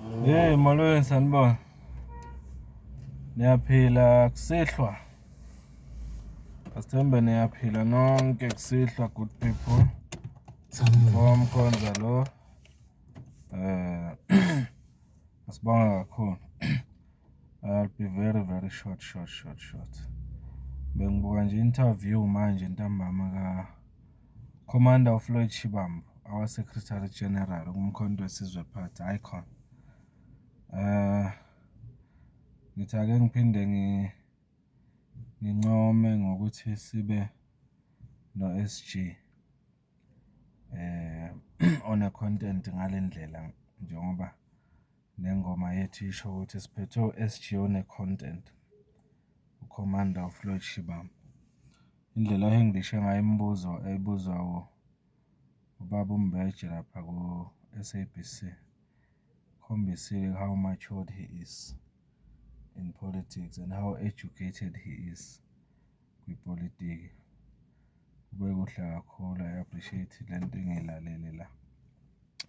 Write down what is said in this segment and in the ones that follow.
Hey molweni sanibona. Niyaphila kusihlwa. Asithembe niyaphila nonke kusihlwa good people. Mkhonza lo. Asibonga kakhulu. I'll be very short. Bengibuka nje interview manje ntambama ka Commander uFloyd Shivambu, our Secretary General kumkhonto wesizwe phansi icon. Ngithi ake ngiphinde ngincome ngokuthi sibe no SG on content ngalendlela njengoba nengoma yethu isho ukuthi siphethe SG on content uCommander uFloyd Shivambu. Indlela engidishe ngayo imibuzo ebuzwa ubaba uMbeje lapha ku SABC khombisile how matured he is in politics and how educated he is kwipolitiki. Kube kuhle kakhulu, I appreciate lento engiyilalele la.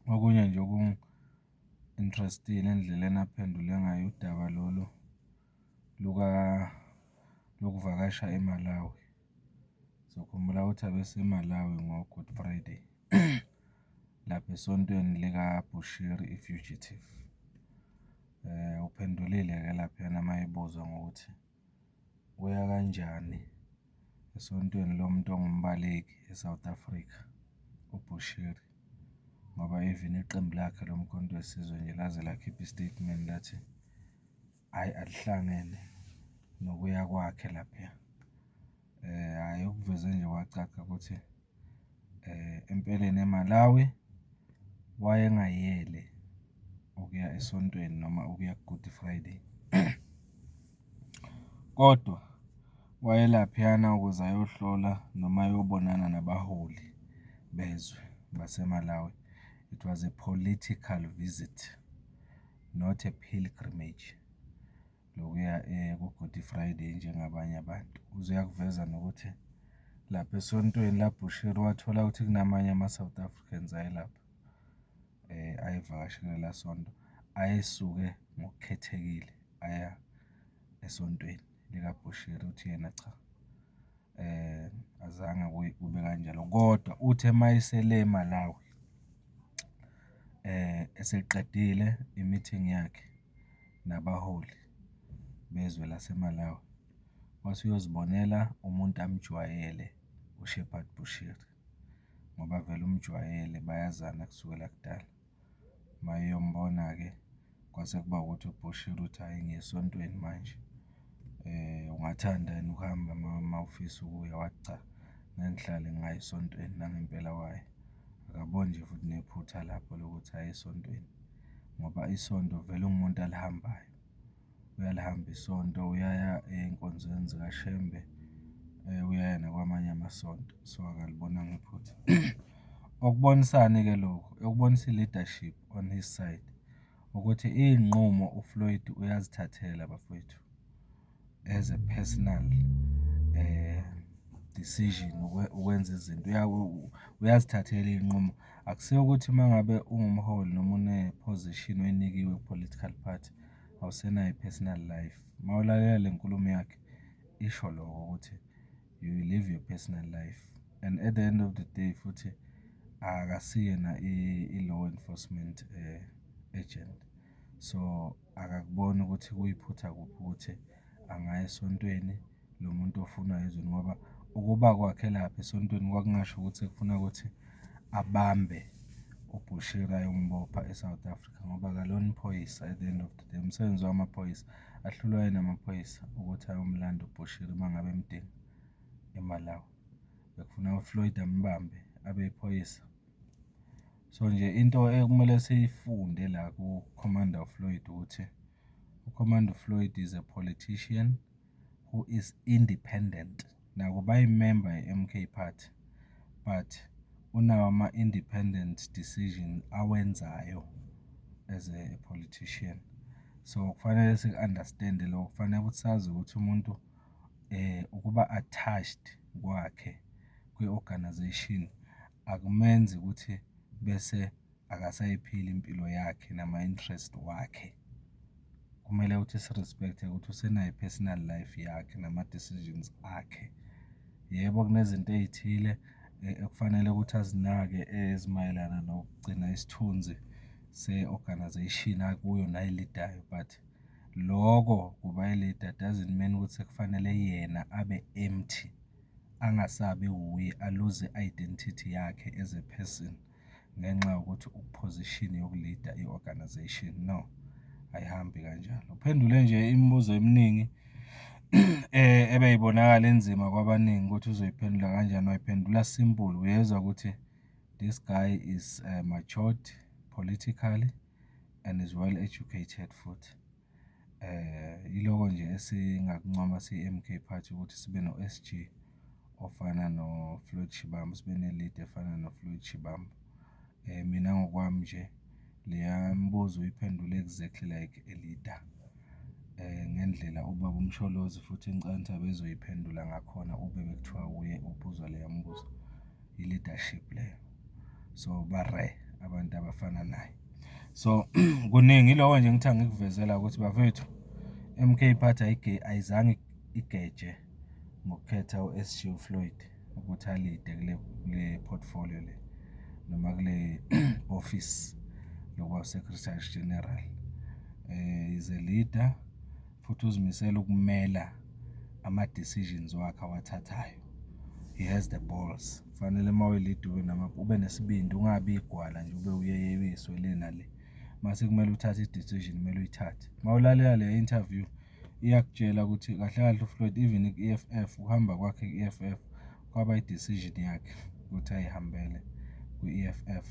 Okunye nje okungi-interestile endleleni aphendule ngayo udaba lolu lokuvakasha eMalawi. Sokhumbula ukuthi abeseMalawi ngo-Good Friday lapha esontweni lika-Bushiri i-fugitive. Uphendulile-ke laphayana mayibuzwa ngokuthi uya kanjani esontweni lomuntu ongumbaleki eSouth Africa uBushiri, ngoba even iqembu lakhe lomkhonto wesizwe nje laze lakhipha istatement lathi hayi alihlangene nokuya kwakhe lapha. Hayi ukuveze nje kwacaca ukuthi empeleni eMalawi wayengayele ukuya esontweni noma ukuya ku-Good Friday. Kodwa wayelaphayana ukuze ayohlola noma ayobonana nabaholi bezwe baseMalawi. It was a political visit, not a pilgrimage. Lokuya ku-Good Friday njengabanye abantu. Uzuyakuveza nokuthi lapha esontweni la Bushiri wathola ukuthi kunamanye ama-South Africans ayelapha ayivakashele la sonto, ayesuke ngokukhethekile aya esontweni likaBushiri. Uthi yena cha, azange kube kanjalo, kodwa uthe mayesele eMalawi eseqedile i-meeting yakhe nabaholi bezwe laseMalawi wasuyozibonela umuntu amjwayele uShepard Bushiri, ngoba vele umjwayele bayazana kusukela kudala. Mayeyombona-ke kwase kuba ukuthi uBushiri uthi hayi ngiyesontweni manje, ungathanda yini ukuhamba mawufisa ukuya? Wathi cha, ngeke ngihlale ngingaya esontweni nangempela waye. Akaboni nje futhi nephutha lapho lokuthi aye esontweni, ngoba isonto vele ungumuntu alihambayo, uyalihamba isonto, uyaya ey'nkonzweni zikaShembe, uyaya nakwamanye amasonto, so akalibonanga iphutha. Okubonisani-ke lokhu, okubonisa i-leadership on his side ukuthi iy'nqumo uFloyd uyazithathela bafowethu as a personal decision ukwenza izinto. Uyazithathela iy'nqumo. Akusiyo ukuthi uma ngabe ungumholi noma une-position oyinikiwe ku-political party awusenayo i-personal life. Uma ulalela le nkulumo yakhe isho lokho ukuthi you live your personal life, and at the end of the day futhi akasiyena i-law enforcement agent. So akakuboni ukuthi kuyiphutha kuphi ukuthi angaya esontweni lo muntu ofuna ezweni, ngoba ukuba kwakhe lapha esontweni kwakungasho ukuthi kufuna ukuthi abambe uBushiri ayombopha eSouth Africa, ngoba akalona iphoyisa. At the end of the day umsebenzi wamaphoyisa ahlulwa yena amaphoyisa ukuthi ayomlanda uBushiri uma ngabe emdinga eMalawi. Bekufuna uFloyd ambambe abe iphoyisa. So nje into ekumele siyifunde la ku-Commander uFloyd ukuthi uCommander uFloyd is a politician who is independent. Nakuba yimember ye-MK Party, but unawo ama-independent decision awenzayo as a politician. So kufanele siku-understand lokho, kufanele ukuthi sazi ukuthi umuntu ukuba attached kwakhe kwi-organization akumenzi ukuthi bese akasayiphili impilo yakhe nama-interest wakhe. Kumele ukuthi sirespecte ukuthi usenayo i-personal life yakhe nama-decisions akhe. Yebo, kunezinto ey'thile ekufanele ukuthi azinake ezimayelana nokugcina isithunzi se-organization akuyo nayilidayo, but loko kuba i-leader doesn't mean ukuthi kufanele yena abe empty, angasabi wuye, aluze i-identity yakhe as a person ngenxa yokuthi ukuposition yokulida i-organization. No, ayihambi kanjalo. Uphendule nje imibuzo eminingi ebeyibonakala enzima kwabaningi ukuthi uzoyiphendula kanjani. Wayiphendula simple. Uyezwa ukuthi this guy is matured politically and is well educated futhi. Yiloko nje esingakuncoma siyi-MK Party ukuthi sibe no-SG ofana no-Floyd Shivambu, sibe ne-leader efana no-Floyd Shivambu. Mina ngokwami nje leya mbuzo uyiphendule exactly like a leader, ngendlela ubaba uMsholozi futhi iNcanthu bezoyiphendula ngakhona ube bekuthiwa uye ubuzwa leya mbuzo. I-leadership leyo. So bare abantu abafana naye. So kuningi iloko nje ngithanga ngikuvezela ukuthi bafethu MK Party ayizange igeje ngokukhetha u-SG Floyd ukuthi alide kule portfolio le noma kule office lokuba Secretary General. Is a leader futhi uzimisela ukumela ama-decisions wakhe awathathayo. He has the balls. Kufanele uma uyilida ube nesibindi, ungabi igwala nje ube uyeyiswe le nale. Mase kumele uthathe i-decision, kumele uyithathe. Uma ulalela le interview iyakutshela ukuthi kahle kahle uFloyd even ku-EFF, uhamba kwakhe ku-EFF kwaba i-decision yakhe ukuthi ayihambele kwi-EFF,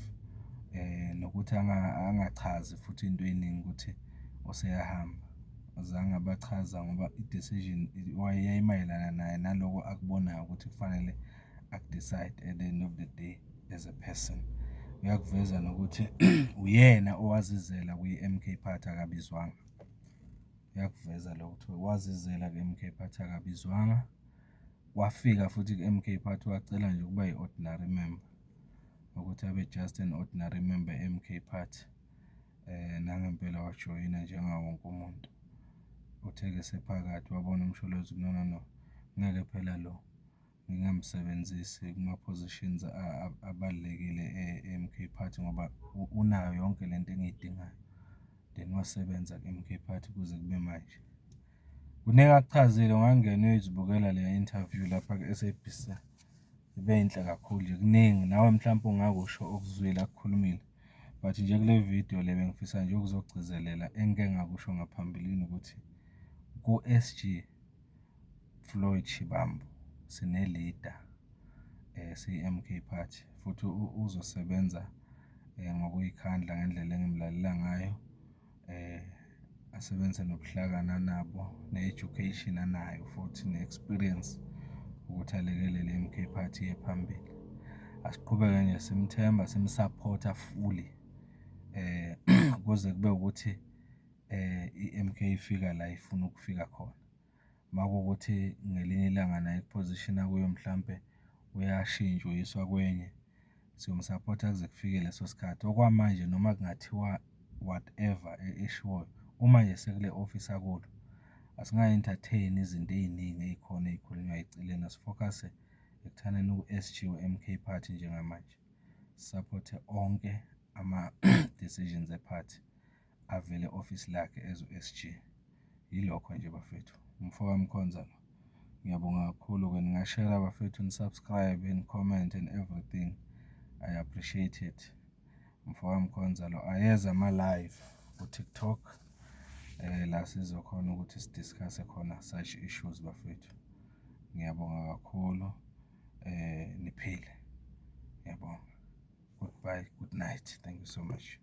nokuthi angachazi futhi into eningi ukuthi useyahamba. Azange abachaza ngoba i-decision wayeyimayelana naye naloko akubonayo ukuthi kufanele akudecide at the end of the day as a person. Uyakuveza nokuthi uyena owazizela kwi-MK Party akabizwanga. Uyakuveza lokho ukuthi wazizela ku-MK Party akabizwanga. Wafika futhi ku-MK Party wacela nje ukuba yi-ordinary member, ukuthi abe just an ordinary member e-MK Party. Nangempela wajoyina njengawo wonke umuntu. Uthe-ke sephakathi wabona uMsholozi no, ngeke phela lo ngingamsebenzisi kuma-positions abalulekile e-MK Party ngoba unayo yonke lento engiyidingayo. Then wasebenza ku-MK Party kuze kube manje. Kuningi akuchazile, ungangena uyozibukela le interview lapha ku-SABC. Ibe yinhle kakhulu nje, kuningi nawe mhlawumbe ungakusho okuzwile akukhulumile, but nje kule video le bengifisa nje ukuzogcizelela engike ngakusho ngaphambilini ukuthi ku-SG Floyd Shivambu sine-leader, siyi-MK Party futhi uzosebenza ngokuyikhandla ngendlela engimlalela ngayo, asebenze nobuhlakani nabo, ne-education anayo futhi ne-experience ukuthi alekelele i-MK Party iye phambili. Asiqhubeke nje simthemba, simsupporta fully, kuze kube ukuthi i-MK ifika la ifuna ukufika khona. Makuwukuthi ngelinye ilanga naye kuposition akuyo mhlampe uyashintsha uyiswa kwenye, siyomsupporta kuze kufike leso sikhathi. Okwamanje noma kungathiwa whatever eshiwoyo, uma nje sekule office akulo, asinga-entertain izinto ey'ningi ey'khona ey'khulunywa eceleni. Asifocus-e ekuthaneni u-SG we-MK Party njengamanje. Support onke ama-decisions e-party avele office lakhe as u-SG. Yilokho nje bafethu. Umfowami Khonza lo. Ngiyabonga kakhulu-ke, ningashare bafethu, nisubscribe, ni-comment and everything. I appreciate it. Umfowami Khonza lo ayeza ama-live ku-TikTok, la sizokhona ukuthi sidiscuss khona such issues bafethu. Ngiyabonga kakhulu, niphile. Ngiyabonga. Goodbye, good night. Thank you so much.